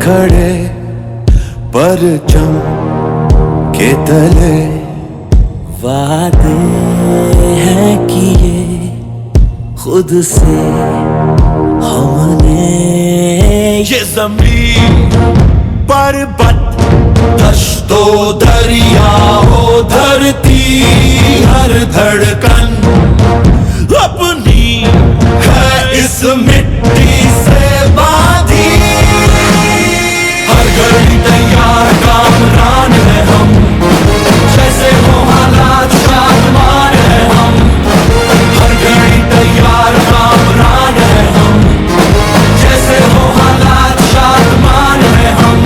खड़े परचम के तले, वादे हैं किए खुद से हमने। ये ज़मीन पर्वत दश्तो दरिया हो, धरती हर धड़कन अपनी है इस मिट्टी से बांधी। हर घड़ी तैयार कामरान है हम, जैसे हो हालात शादमान है हम। हर घड़ी तैयार कामरान है हम, जैसे हो हालात शादमान है हम।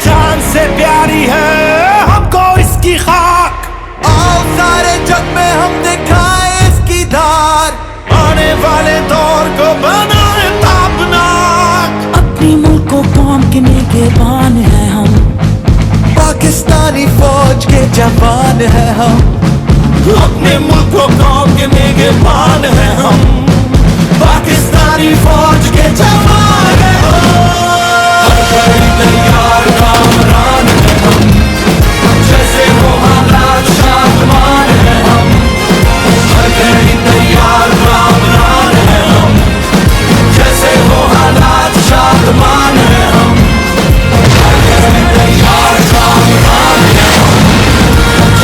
जान से प्यारी है हमको इसकी खाक। आओ सारे जग में हम दिखाए इसकी धार, आने वाले दौर को बनाए तापनाक। अपनी मुल्क को कौम के निगहबान है हम, पाकिस्तानी फौज के जवान है हम। अपने मुल्क को कौम के निगहबान है हम, पाकिस्तानी फौज के जवान है हम। हर घड़ी तैयार कामरान है हम, जैसे हो हालात शादमान है हम। हर घड़ी तैयार कामरान है हम, जैसे हो हालात शादमान है हम। हर घड़ी तैयार कामरान है हम,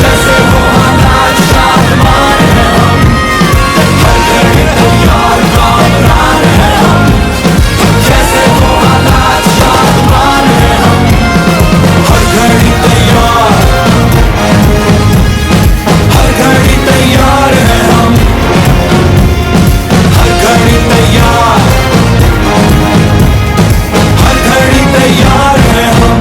जैसे हो हालात शादमान है हम। हर घड़ी तैयार कामरान है हम, जैसे हो हालात शादमान है हम। हर घड़ी तैयार, हर घड़ी तैयार है हम। हर घड़ी तैयार, हर घड़ी तैयार है हम।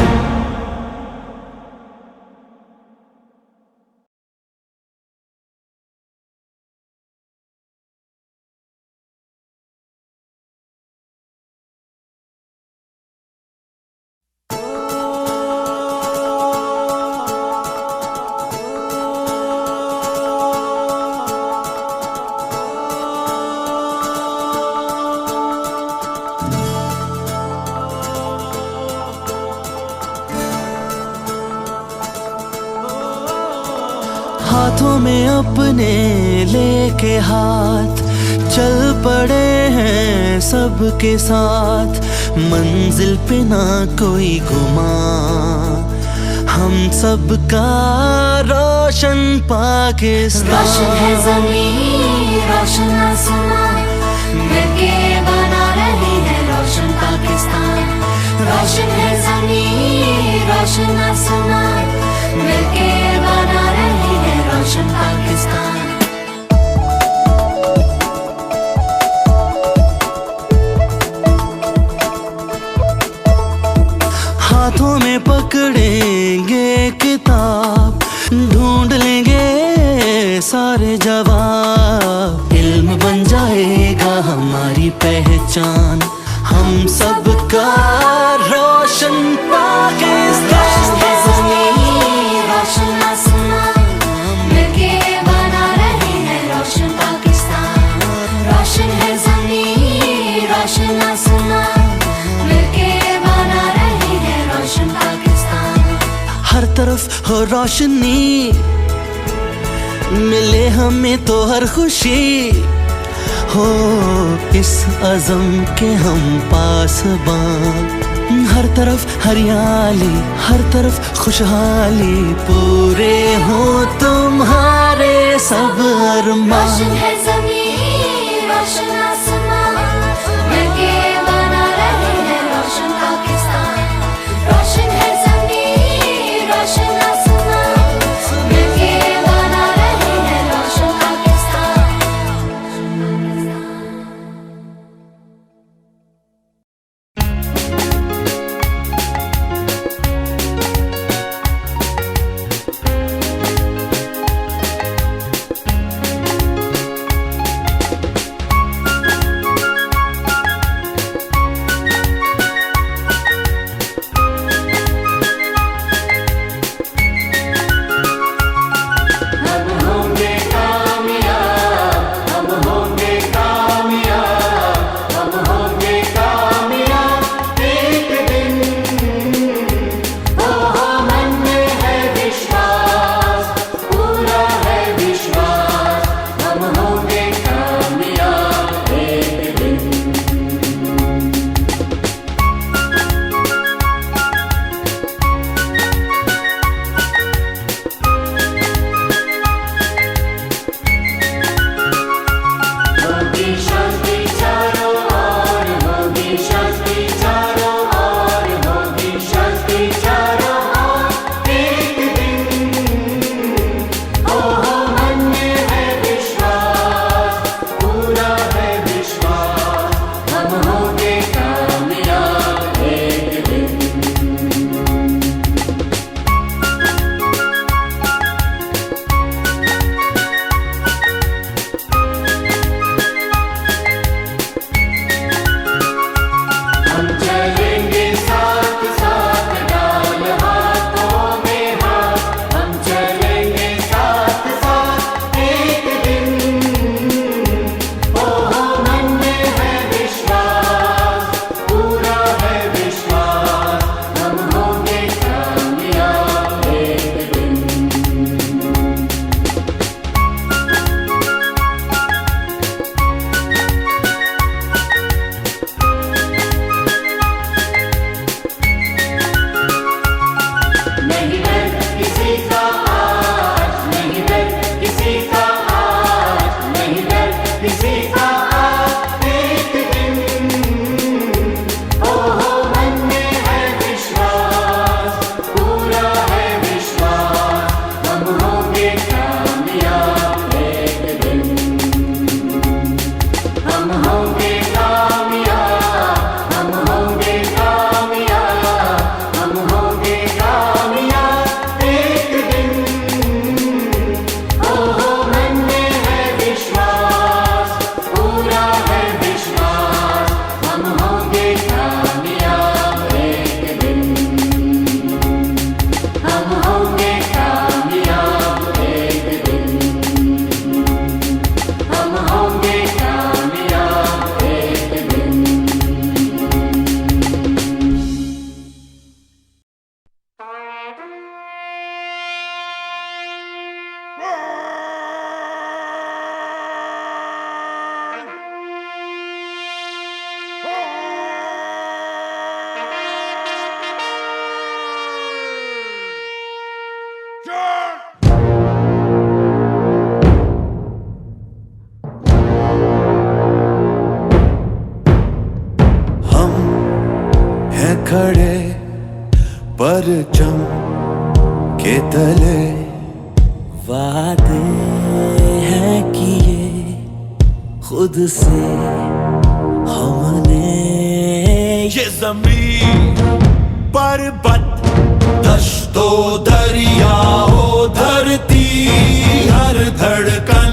हाथों में अपने लेके हाथ चल पड़े हैं सबके साथ। मंजिल पे ना कोई गुमा, हम सबका रोशन पाकिस्तान। रोशन है ज़मीन, रोशन आसमां, जाएगा हमारी पहचान, हम सबका रोशन पाकिस्तान। रोशन आसमान मिलके बना रहे हैं रोशन पाकिस्तान। रोशन है ज़मीन, रोशन आसमान मिलके बना रहे हैं रोशन पाकिस्तान। हर तरफ हो रोशनी, मिले हमें तो हर खुशी हो, इस अज़म के हम पासबान। हर तरफ हरियाली, हर तरफ खुशहाली, पूरे हो तुम्हारे सब अरमान। रोशन है ज़मीन, रोशन आसमान मिलके बना रहे हैं रोशन पाकिस्तान। रोशन है ज़मीन, रोशन आसमान मिलके बना रहे हैं रोशन पाकिस्तान। खड़े परचम के तले, वादे हैं किए खुद से हमने। ये ज़मीन पर्वत दश्तो दरिया हो, धरती हर धड़कन